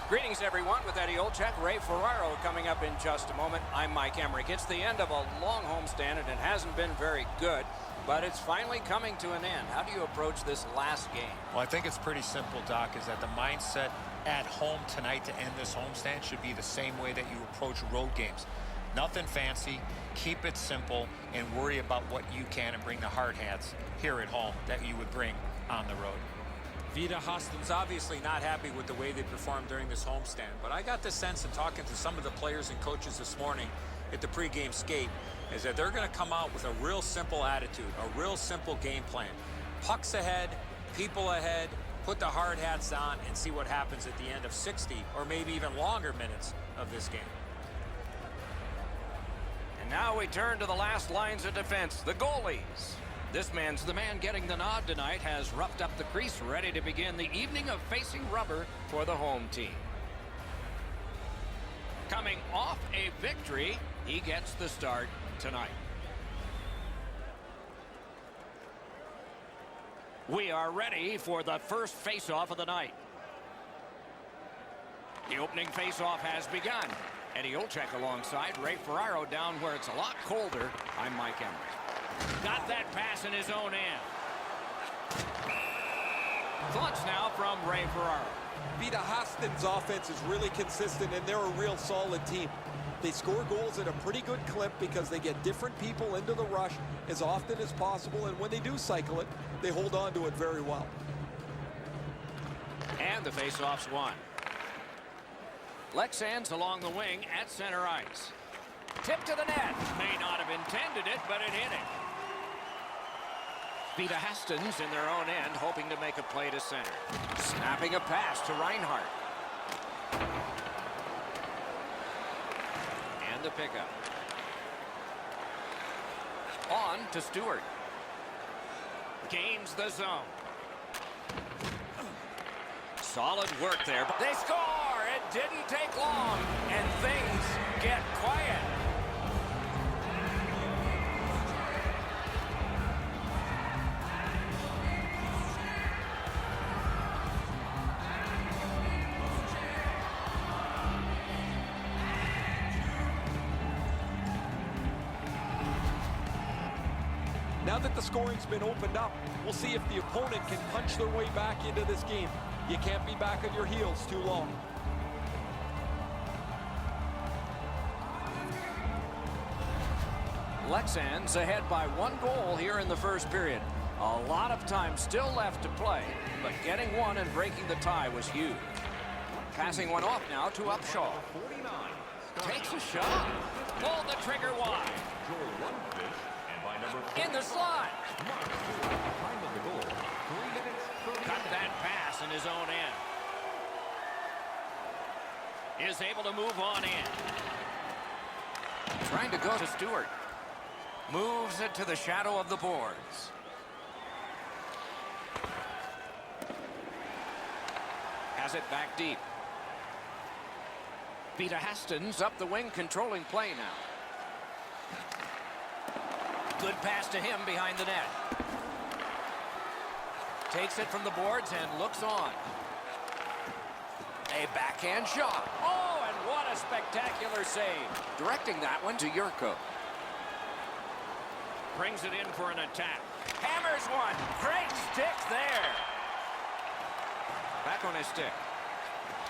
Greetings, everyone, with Eddie Olczyk, Ray Ferraro coming up in just a moment. I'm Mike Emmerich. It's the end of a long homestand, and it hasn't been very good, but it's finally coming to an end. How do you approach this last game? Well, I think it's pretty simple, Doc, is that the mindset at home tonight to end this homestand should be the same way that you approach road games. Nothing fancy, keep it simple, and worry about what you can and bring the hard hats here at home that you would bring on the road. Vita Hästen's obviously not happy with the way they performed during this homestand, but I got the sense in talking to some of the players and coaches this morning at the pregame skate is that they're going to come out with a real simple attitude, a real simple game plan. Pucks ahead, people ahead, put the hard hats on, and see what happens at the end of 60 or maybe even longer minutes of this game. And now we turn to the last lines of defense, the goalies. This man's the man getting the nod tonight, has roughed up the crease, ready to begin the evening of facing rubber for the home team. Coming off a victory, he gets the start tonight. We are ready for the first face-off of the night. The opening face-off has begun. Eddie Olczyk alongside Ray Ferraro down where it's a lot colder. I'm Mike Emmerich. Got that pass in his own end. Thoughts now from Ray Ferraro. Vita Hästen's offense is really consistent, and they're a real solid team. They score goals at a pretty good clip because they get different people into the rush as often as possible, and when they do cycle it, they hold on to it very well. And the faceoff's won. Leksand's along the wing at center ice. Tip to the net. May not have intended it, but it hit it. Vita Hästen's in their own end, hoping to make a play to center. Snapping a pass to Reinhardt. And the pickup. On to Stewart. Gains the zone. Solid work there, but they score! It didn't take long, and things get quiet. Now that the scoring's been opened up, we'll see if the opponent can punch their way back into this game. You can't be back on your heels too long. Leksand's ahead by 1 goal here in the first period. A lot of time still left to play, but getting one and breaking the tie was huge. Passing one off now to Upshaw. Takes a shot. Pulled the trigger wide. In the slot. Cut that pass in his own end. Is able to move on in. Trying to go to Stewart. Moves it to the shadow of the boards. Has it back deep. Vita Hästen's up the wing, controlling play now. Good pass to him behind the net. Takes it from the boards and looks on. A backhand shot. Oh, and what a spectacular save. Directing that one to Yurko. Brings it in for an attack. Hammers one. Great stick there. Back on his stick.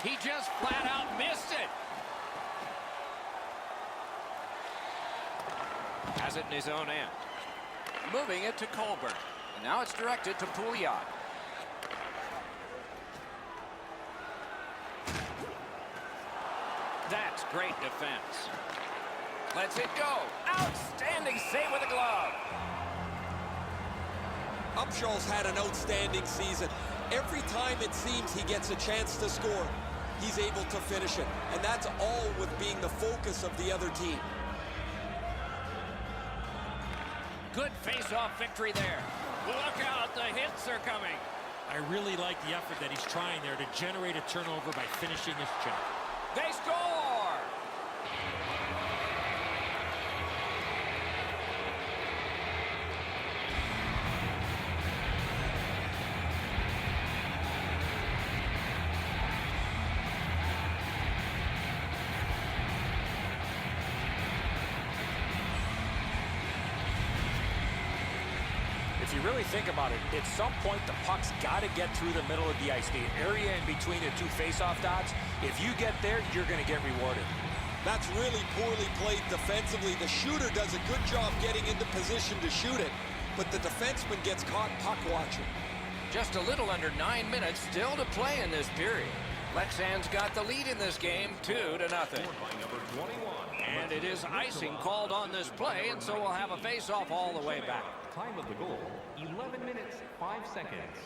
He just flat out missed it. Has it in his own end. Moving it to Colburn. And now it's directed to Pouliot. That's great defense. Lets it go. Outstanding save with a glove. Upshaw's had an outstanding season. Every time it seems he gets a chance to score, he's able to finish it. And that's all with being the focus of the other team. Good face-off victory there. Look out, the hits are coming. I really like the effort that he's trying there to generate a turnover by finishing his job. They score! if you really think about it, at some point the puck's got to get through the middle of the ice, the area in between the two face-off dots. If you get there, you're going to get rewarded. That's really poorly played defensively. The shooter does a good job getting into position to shoot it, but the defenseman gets caught puck watching. Just a little under 9 minutes still to play in this period. Leksand's got the lead in this game, 2-0. And it is icing called on this play, and so we'll have a face-off all the way back. Time of the goal, 11 minutes, 5 seconds.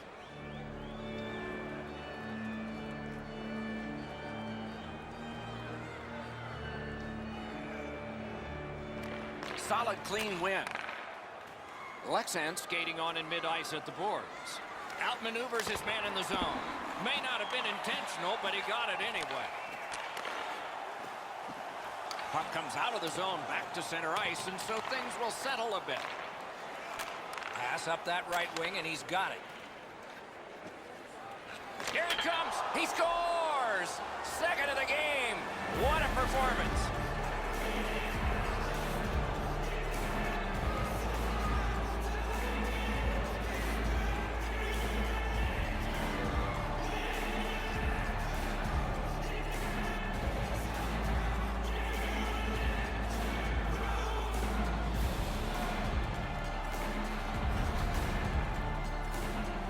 Solid, clean win. Leksand skating on in mid-ice at the boards. Outmaneuvers his man in the zone. May not have been intentional, but he got it anyway. Puck comes out of the zone back to center ice, and so things will settle a bit. Pass up that right wing, and he's got it. Here it comes. He scores! Second of the game. What a performance.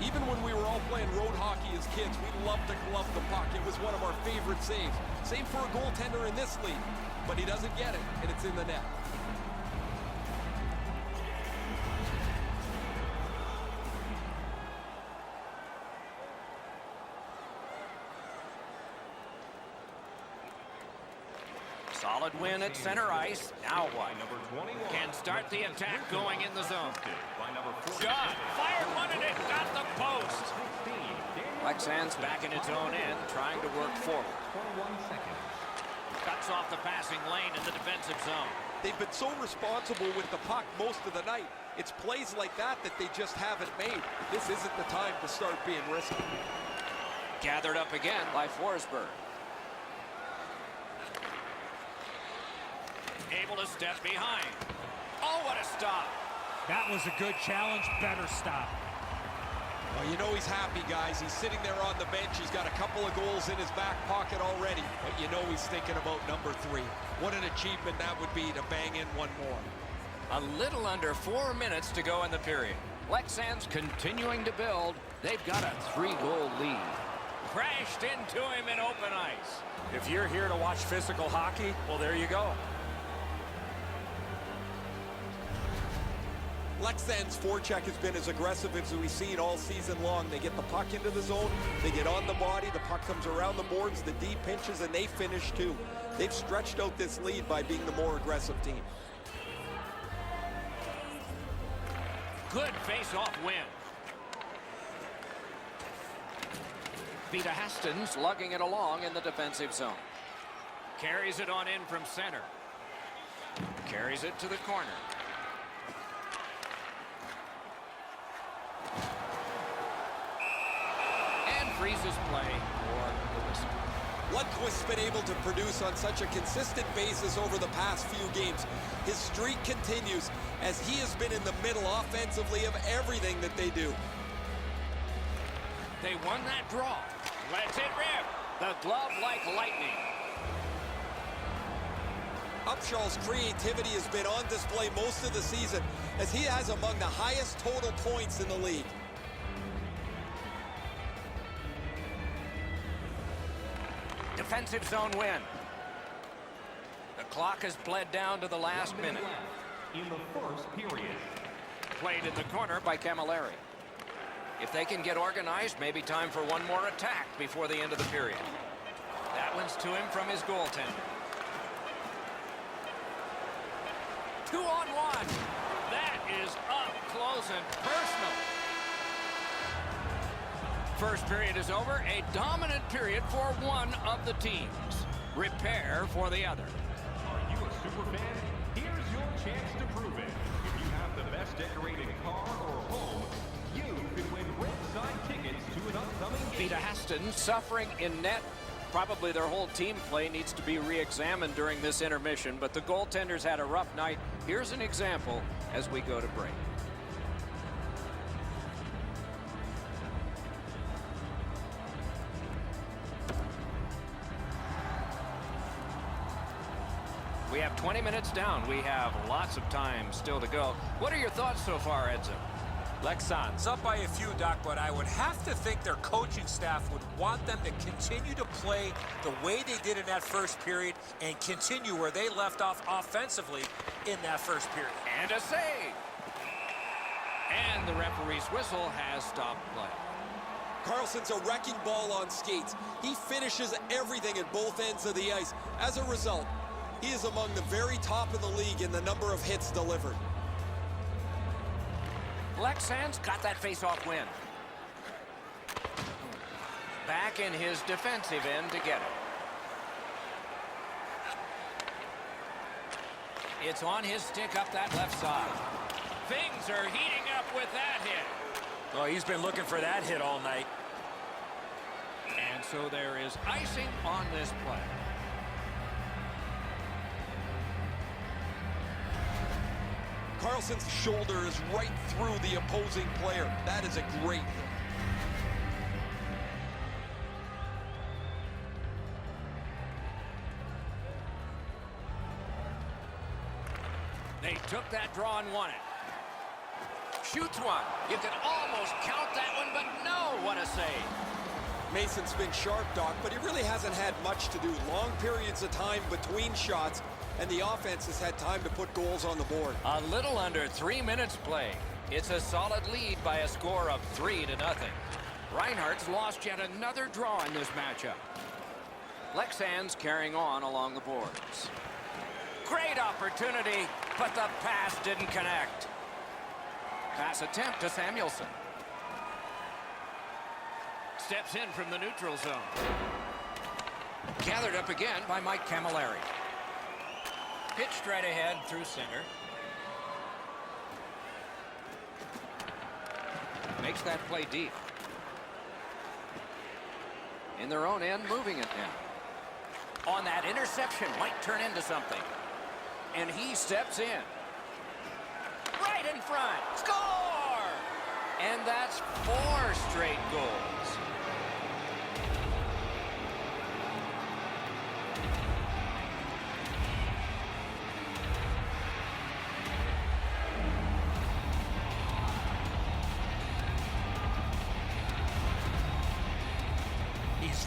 Even when we were all playing road hockey as kids, we loved to glove the puck. It was one of our favorite saves. Same for a goaltender in this league, but he doesn't get it, and it's in the net. Solid win at center ice. Now what? Can start the attack going in the zone. Shot. Fired one and it got the post. Leksand's back in its own end, trying to work forward. 21 seconds. Cuts off the passing lane in the defensive zone. They've been so responsible with the puck most of the night. It's plays like that that they just haven't made. This isn't the time to start being risky. Gathered up again by Forsberg. Able to step behind. Oh, what a stop. That was a good challenge. Better stop. Well, you know he's happy, guys. He's sitting there on the bench. He's got a couple of goals in his back pocket already. But you know he's thinking about number 3. What an achievement that would be to bang in one more. A little under 4 minutes to go in the period. Leksand's continuing to build. They've got a 3-goal lead. Crashed into him in open ice. If you're here to watch physical hockey, well, there you go. Leksand's forecheck has been as aggressive as we've seen all season long. They get the puck into the zone, they get on the body, the puck comes around the boards, the D pinches, and they finish too. They've stretched out this lead by being the more aggressive team. Good face-off win. Vita Hastens lugging it along in the defensive zone. Carries it on in from center. Carries it to the corner. Freezes play for the whistle. Lundqvist's been able to produce on such a consistent basis over the past few games. His streak continues as he has been in the middle offensively of everything that they do. They won that draw. Lets it rip. The glove like lightning. Upshaw's creativity has been on display most of the season as he has among the highest total points in the league. Defensive zone win. The clock has bled down to the last minute. In the first period. Played in the corner by Camilleri. If they can get organized, maybe time for one more attack before the end of the period. That one's to him from his goaltender. 2-on-1. That is up close and personal. First period is over. A dominant period for one of the teams. Repair for the other. Are you a super fan? Here's your chance to prove it. If you have the best decorated car or home, you could win ringside tickets to an upcoming game. Vita Hastens suffering in net. Probably their whole team play needs to be re-examined during this intermission, but the goaltenders had a rough night. Here's an example as we go to break. have 20 minutes down. We have lots of time still to go. What are your thoughts so far, Edson? Leksand's up by a few, Doc, but I would have to think their coaching staff would want them to continue to play the way they did in that first period and continue where they left off offensively in that first period. And a save. And the referee's whistle has stopped play. Carlson's a wrecking ball on skates. He finishes everything at both ends of the ice. As a result, he is among the very top of the league in the number of hits delivered. Leksand's got that face-off win. Back in his defensive end to get it. It's on his stick up that left side. Things are heating up with that hit. Oh, he's been looking for that hit all night. And so there is icing on this play. Carlson's shoulder is right through the opposing player. That is a great hit. They took that draw and won it. Shoots one. You can almost count that one, but no, what a save. Mason's been sharp, Doc, but he really hasn't had much to do. Long periods of time between shots, and the offense has had time to put goals on the board. A little under 3 minutes played. It's a solid lead by a score of 3-0. Reinhardt's lost yet another draw in this matchup. Leksand's carrying on along the boards. Great opportunity, but the pass didn't connect. Pass attempt to Samuelson. Steps in from the neutral zone. Gathered up again by Mike Camilleri. Pitched right ahead through center. Makes that play deep. In their own end, moving it now. On that interception, might turn into something. And he steps in. Right in front. Score! And that's 4 straight goals.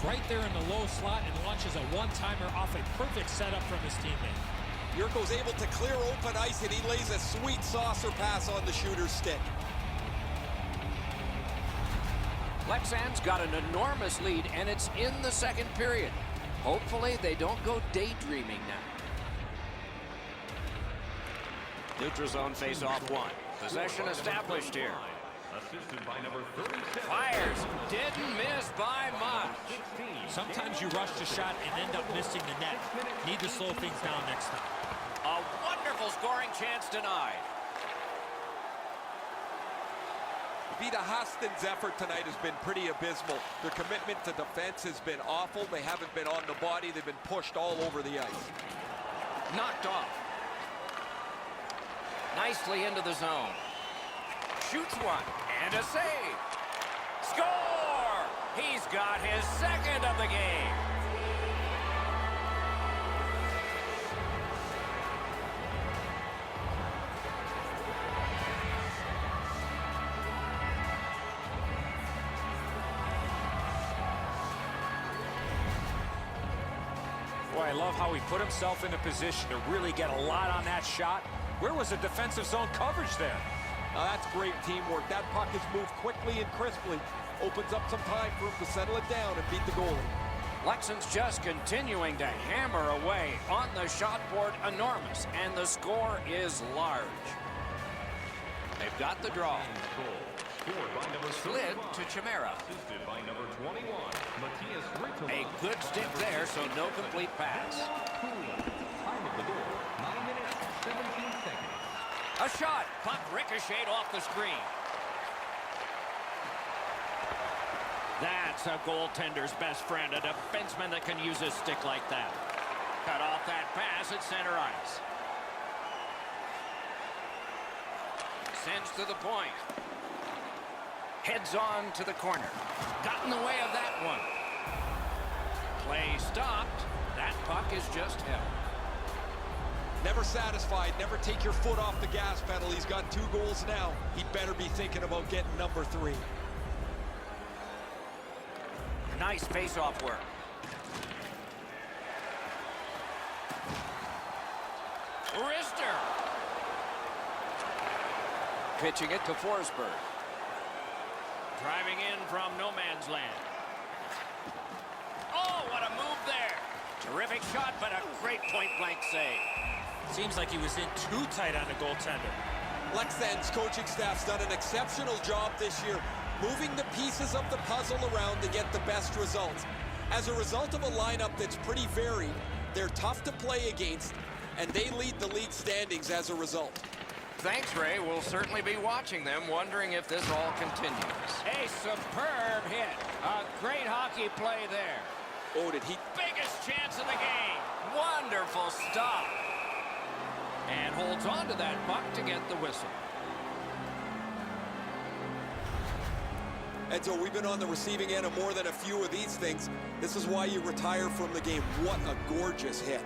Right there in the low slot and launches a one-timer off a perfect setup from his teammate. Yurko's able to clear open ice, and he lays a sweet saucer pass on the shooter's stick. Leksand's got an enormous lead, and it's in the second period. Hopefully they don't go daydreaming now. Neutral zone face-off one. Possession established here. Assisted by number 37. Fires. Didn't miss by much. Sometimes you rush the shot and end up missing the net. Need to slow things down next time. A wonderful scoring chance denied. Vita Hästen's effort tonight has been pretty abysmal. Their commitment to defense has been awful. They haven't been on the body. They've been pushed all over the ice. Knocked off. Nicely into the zone. Shoots one. And a save. Score! He's got his second of the game. Boy, I love how he put himself in a position to really get a lot on that shot. Where was the defensive zone coverage there? Now that's great teamwork. That puck is moved quickly and crisply. Opens up some time for him to settle it down and beat the goalie. Leksand's just continuing to hammer away on the shot board. Enormous. And the score is large. They've got the draw. Slid to Chimera. Assisted by number 21, Matthias Rittel. A good stick there, so no complete pass. Time of the goal, 9 minutes, 17 seconds. A shot. Puck ricocheted off the screen. That's a goaltender's best friend, a defenseman that can use his stick like that. Cut off that pass at center ice. Sends to the point. Heads on to the corner. Got in the way of that one. Play stopped. That puck is just held. Never satisfied, never take your foot off the gas pedal. He's got 2 goals now. He'd better be thinking about getting number 3. Nice face-off work. Wrister. Pitching it to Forsberg. Driving in from no man's land. Oh, what a move there. Terrific shot, but a great point-blank save. Seems like he was in too tight on the goaltender. Leksand's coaching staff's done an exceptional job this year, moving the pieces of the puzzle around to get the best results. As a result of a lineup that's pretty varied, they're tough to play against, and they lead the league standings as a result. Thanks, Ray. We'll certainly be watching them, wondering if this all continues. A superb hit. A great hockey play there. Oh, did he? Biggest chance of the game. Wonderful stop. And holds on to that puck to get the whistle. Edzo, we've been on the receiving end of more than a few of these things. This is why you retire from the game. What a gorgeous hit.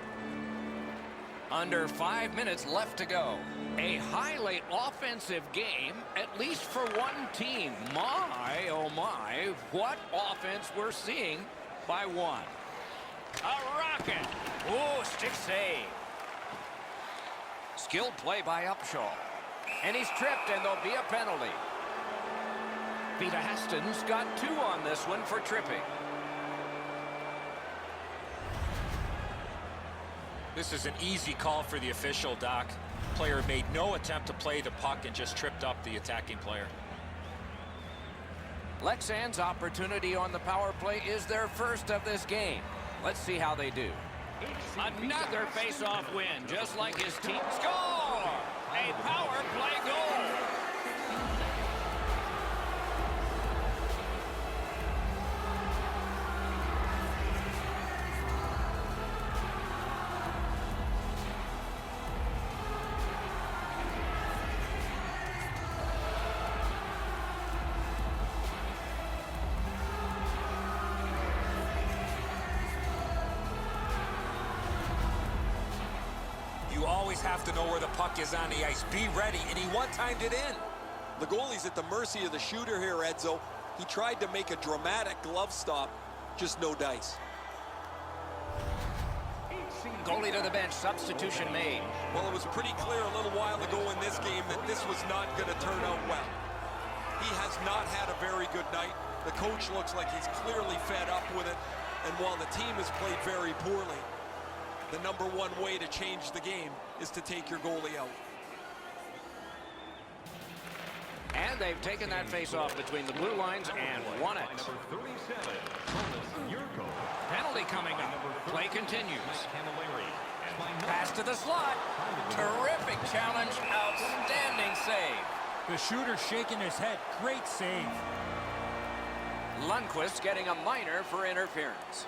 Under 5 minutes left to go. A highly offensive game, at least for one team. My, oh my, what offense we're seeing by one. A rocket. Oh, stick save. Skilled play by Upshaw. And he's tripped, and there'll be a penalty. Vita Hästen's got 2 on this one for tripping. This is an easy call for the official, Doc. Player made no attempt to play the puck and just tripped up the attacking player. Leksand's opportunity on the power play is their first of this game. Let's see how they do. Another face-off win, just like his team. Score! A power play goal. You always have to know where the puck is on the ice. Be ready, and he one-timed it in. The goalie's at the mercy of the shooter here, Edzo. He tried to make a dramatic glove stop, just no dice. Goalie to the bench, substitution made. Well, it was pretty clear a little while ago in this game that this was not going to turn out well. He has not had a very good night. The coach looks like he's clearly fed up with it. And while the team has played very poorly, the #1 way to change the game is to take your goalie out. And they've taken that face-off between the blue lines and won it. Number 37, Yurko. Penalty coming up. Play continues. Camilleri. And by Pass to the slot. Terrific challenge. Outstanding save. The shooter shaking his head. Great save. Lundqvist getting a minor for interference.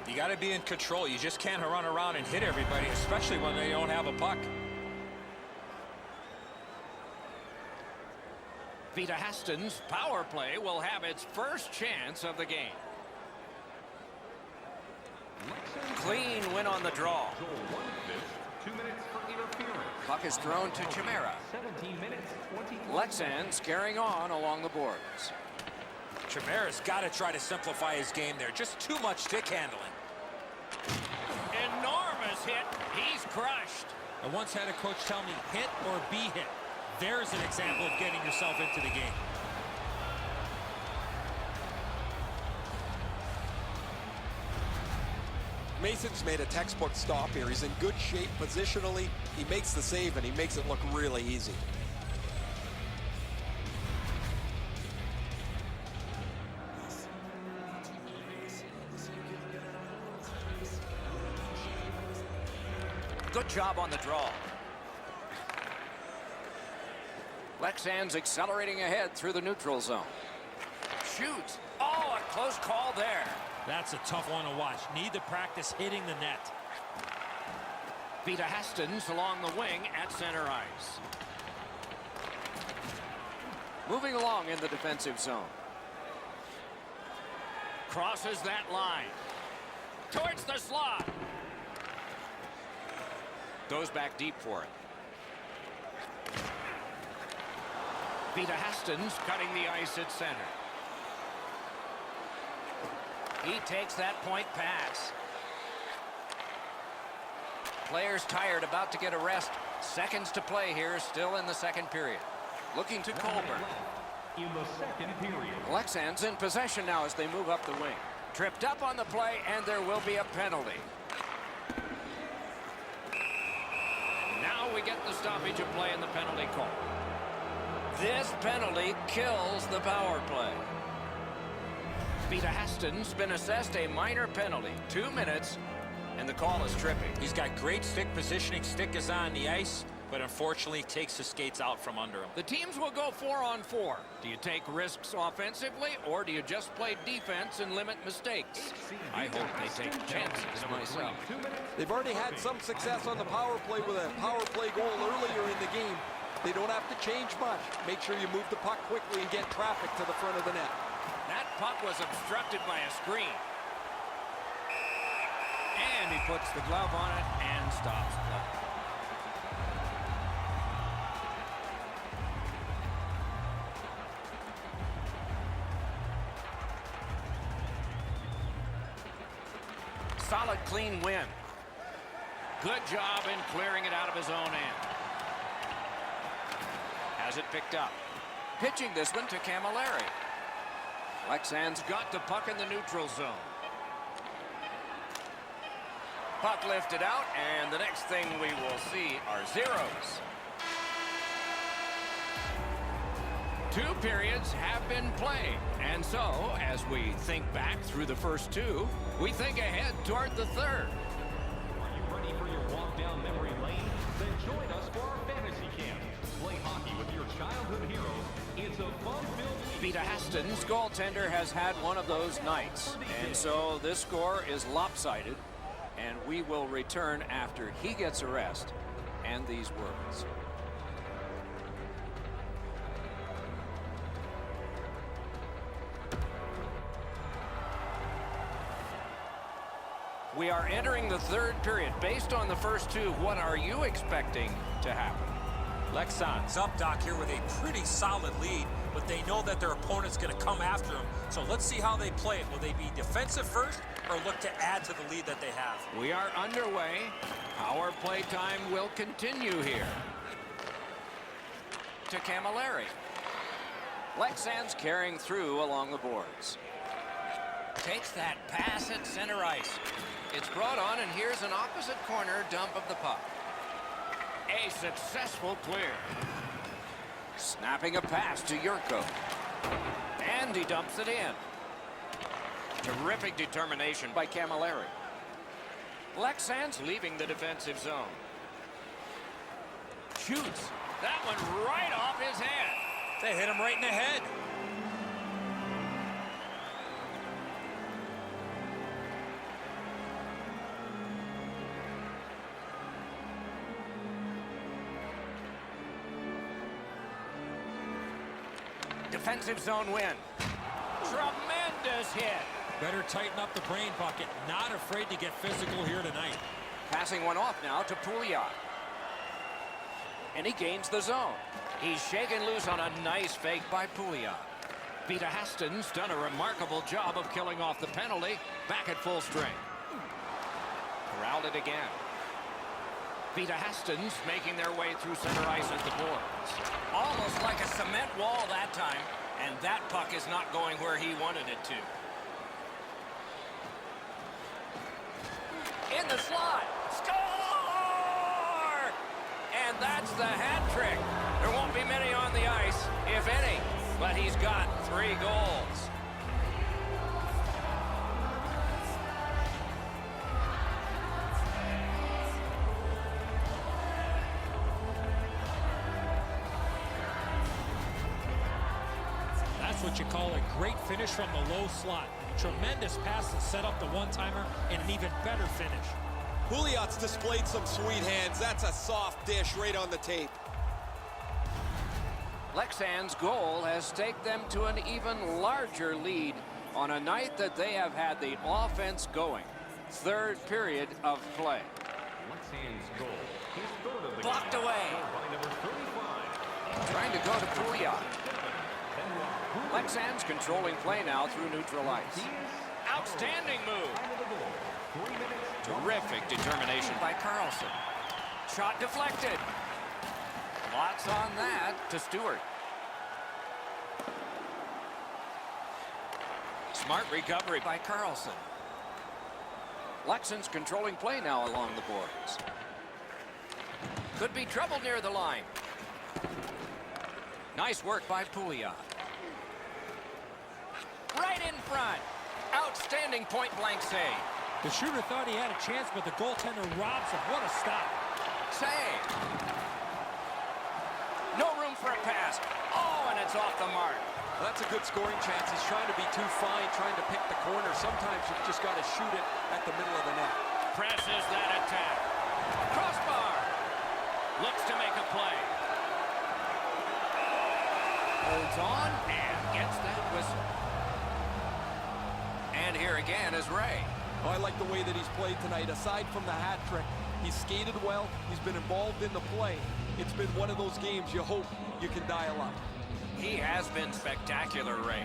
You got to be in control. You just can't run around and hit everybody, especially when they don't have a puck. Vita Hästen's power play will have its first chance of the game. Clean win on the draw. 2 minutes for interference. Puck is thrown to Chimera. 17 minutes, 20. Leksand carrying on along the boards. Chimera's got to try to simplify his game there. Just too much stick handling. Enormous hit. He's crushed. I once had a coach tell me, hit or be hit. There's an example of getting yourself into the game. Mason's made a textbook stop here. He's in good shape positionally. He makes the save, and he makes it look really easy. Good job on the draw. Leksand's accelerating ahead through the neutral zone. Shoots. Oh, a close call there. That's a tough one to watch. Need to practice hitting the net. Vita Hästen's along the wing at center ice. Moving along in the defensive zone. Crosses that line. Towards the slot. Goes back deep for it. Vita Hastens cutting the ice at center. He takes that point pass. Players tired, about to get a rest. Seconds to play here, still in the second period. Looking to Colburn. In the second period. Leksand's in possession now as they move up the wing. Tripped up on the play, and there will be a penalty. Now we get the stoppage of play and the penalty call. This penalty kills the power play. Vita Hastens been assessed a minor penalty. 2 minutes, and the call is tripping. He's got great stick positioning. Stick is on the ice, but unfortunately takes the skates out from under him. The teams will go 4-on-4. Do you take risks offensively, or do you just play defense and limit mistakes? I hope they take chances myself. They've already had some success on the power play with a power play goal earlier in the game. They don't have to change much. Make sure you move the puck quickly and get traffic to the front of the net. That puck was obstructed by a screen. And he puts the glove on it and stops play. Solid, clean win. Good job in clearing it out of his own end. Has it picked up. Pitching this one to Camilleri. Leksand's got the puck in the neutral zone. Puck lifted out, and the next thing we will see are zeros. 2 periods have been played, and so, as we think back through the first 2, we think ahead toward the third. Are you ready for your walk down memory lane? Then join us for our fantasy camp. Play hockey with your childhood heroes. It's a fun-filled week. Vita Hastens, goaltender, has had one of those nights, and so this score is lopsided, and we will return after he gets a rest and these words. We are entering the third period. Based on the first 2, what are you expecting to happen? Leksand's up, Doc, here with a pretty solid lead, but they know that their opponent's going to come after them. So let's see how they play it. Will they be defensive first or look to add to the lead that they have? We are underway. Our play time will continue here. To Camilleri. Leksand's carrying through along the boards. Takes that pass at center ice. It's brought on, and here's an opposite corner dump of the puck. A successful clear. Snapping a pass to Yurko. And he dumps it in. Terrific determination by Camilleri. Leksand's leaving the defensive zone. Shoots. That one right off his head. They hit him right in the head. Defensive zone win. Tremendous hit. Better tighten up the brain bucket. Not afraid to get physical here tonight. Passing one off now to Pouliot. And he gains the zone. He's shaken loose on a nice fake by Pouliot. Vita Hastens done a remarkable job of killing off the penalty. Back at full strength. Corralled it again. Vita Hastens making their way through center ice at the boards. Almost like a cement wall that time. And that puck is not going where he wanted it to. In the slot. Score! And that's the hat trick. There won't be many on the ice, if any. But he's got 3 goals. That's what you call a great finish from the low slot. Tremendous pass that set up the one-timer and an even better finish. Pouliot's displayed some sweet hands. That's a soft dish right on the tape. Leksand's goal has taken them to an even larger lead on a night that they have had the offense going. Third period of play. Leksand's goal. His Blocked away. By number 35. Trying to go to Pouliot. Leksand's controlling play now through neutral ice. Outstanding move. 3 minutes. Terrific determination by Carlson. Shot deflected. Lots on that to Stewart. Smart recovery by Carlson. Leksand's controlling play now along the boards. Could be trouble near the line. Nice work by Pouliot. Right in front. Outstanding point-blank save. The shooter thought he had a chance, but the goaltender robs him. What a stop. Save. No room for a pass. Oh, and it's off the mark. Well, that's a good scoring chance. He's trying to be too fine, trying to pick the corner. Sometimes you've just got to shoot it at the middle of the net. Presses that attack. Crossbar. Looks to make a play. Holds on and gets that whistle. And here again is Ray. Oh, I like the way that he's played tonight. Aside from the hat trick, he's skated well. He's been involved in the play. It's been one of those games you hope you can dial up. He has been spectacular, Ray.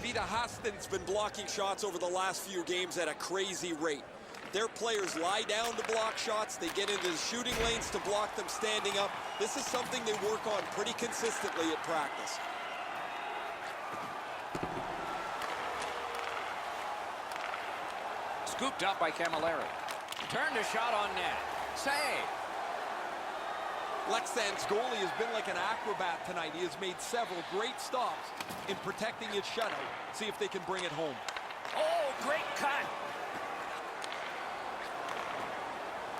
Vita Hastin's been blocking shots over the last few games at a crazy rate. Their players lie down to block shots. They get into the shooting lanes to block them standing up. This is something they work on pretty consistently at practice. Scooped up by Camilleri. Turned a shot on net. Save. Leksand's goalie has been like an acrobat tonight. He has made several great stops in protecting his shutout. See if they can bring it home. Oh, great cut.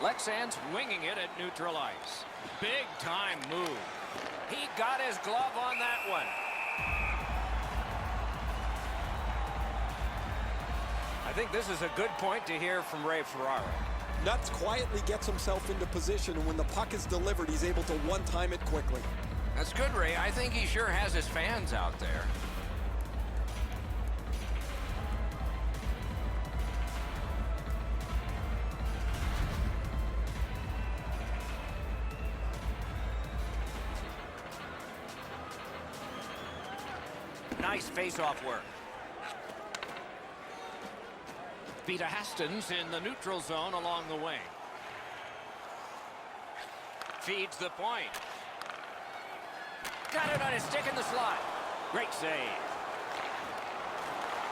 Leksand's winging it at neutral ice. Big time move. He got his glove on that one. I think this is a good point to hear from Ray Ferraro. Nuts quietly gets himself into position, and when the puck is delivered, he's able to one-time it quickly. That's good, Ray. I think he sure has his fans out there. Nice face-off work. Vita Hastens in the neutral zone along the wing. Feeds the point. Got it on his stick in the slot. Great save.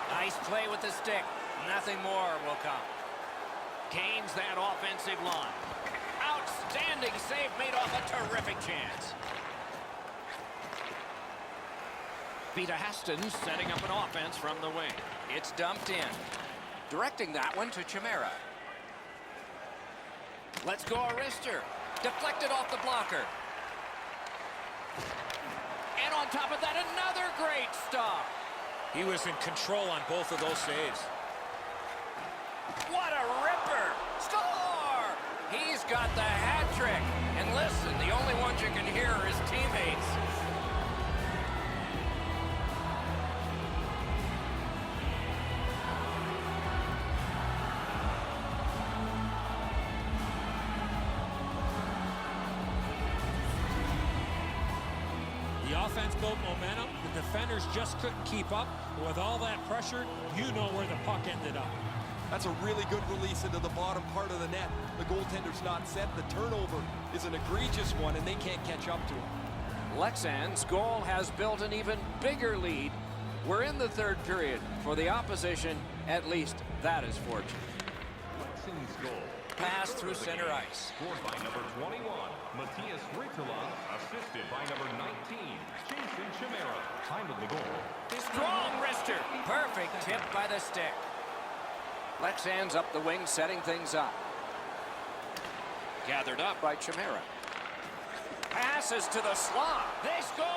Nice play with the stick. Nothing more will come. Gains that offensive line. Outstanding save made off a terrific chance. Vita Hastens setting up an offense from the wing. It's dumped in. Directing that one to Chimera. Let's go Arister. Deflected off the blocker. And on top of that, another great stop. He was in control on both of those saves. What a ripper. Score! He's got the hat trick. And listen, the only ones you can hear are his teammates. The offense built momentum. The defenders just couldn't keep up. With all that pressure, you know where the puck ended up. That's a really good release into the bottom part of the net. The goaltender's not set. The turnover is an egregious one, and they can't catch up to him. Leksand's goal has built an even bigger lead. We're in the third period. For the opposition, at least that is fortunate. Leksand's goal. Pass through center ice. Scored by number 21, Matthias Rittula. Assisted by number 19, Jason Chimera. Time of the goal. Strong wrister. Perfect tip by the stick. Leksand's up the wing, setting things up. Gathered up by Chimera. Passes to the slot. They score!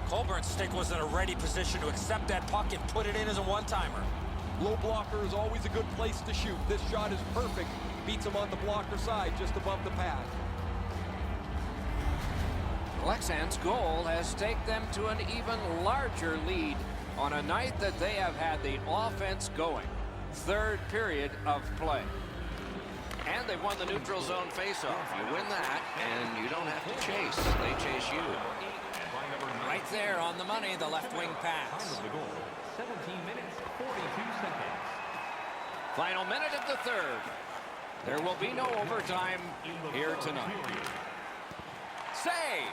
Colburn's stick was in a ready position to accept that puck and put it in as a one-timer. Low blocker is always a good place to shoot. This shot is perfect. Beats him on the blocker side, just above the pad. Leksand's goal has taken them to an even larger lead on a night that they have had the offense going. Third period of play. And they won the neutral zone faceoff. You win that, and you don't have to chase. They chase you. Right there on the money, the left wing pass. Time of the goal, 17 minutes, 42 seconds. Final minute of the third. There will be no overtime here tonight. Save!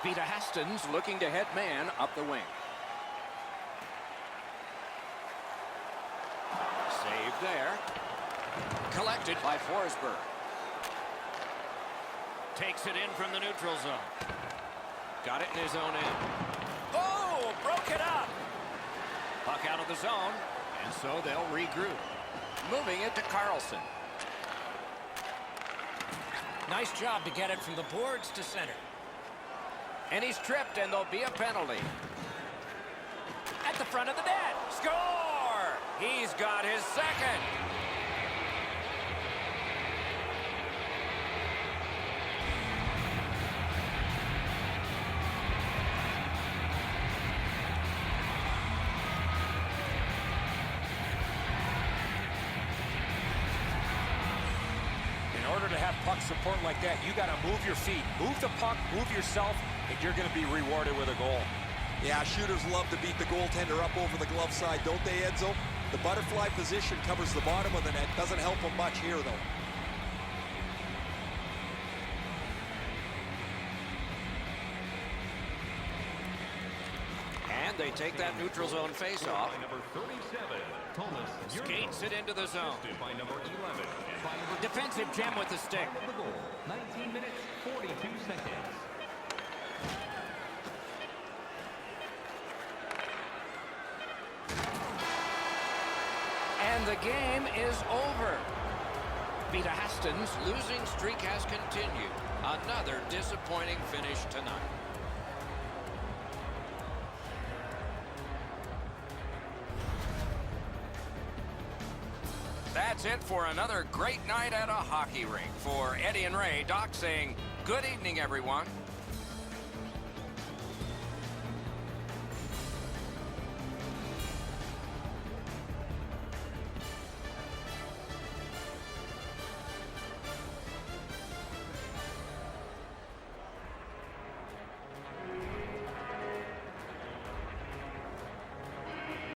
Vita Hastens looking to head man up the wing. Save there. Collected by Forsberg. Takes it in from the neutral zone. Got it in his own end. Oh, broke it up. Puck out of the zone, and so they'll regroup. Moving it to Carlson. Nice job to get it from the boards to center. And he's tripped, and there'll be a penalty. At the front of the net. Score! He's got his second. In order to have puck support like that, you got to move your feet. Move the puck, move yourself, and you're going to be rewarded with a goal. Yeah, shooters love to beat the goaltender up over the glove side, don't they, Edzo? The butterfly position covers the bottom of the net. Doesn't help them much here, though. And they take that neutral zone face-off. By number 37, Thomas Skates it into the zone. assisted by number 11. And by number Defensive gem with the stick. time of the goal, 19 minutes, 42 seconds. And the game is over. Vita Hastens' losing streak has continued. Another disappointing finish tonight. That's it for another great night at a hockey rink. For Eddie and Ray, Doc saying good evening, everyone.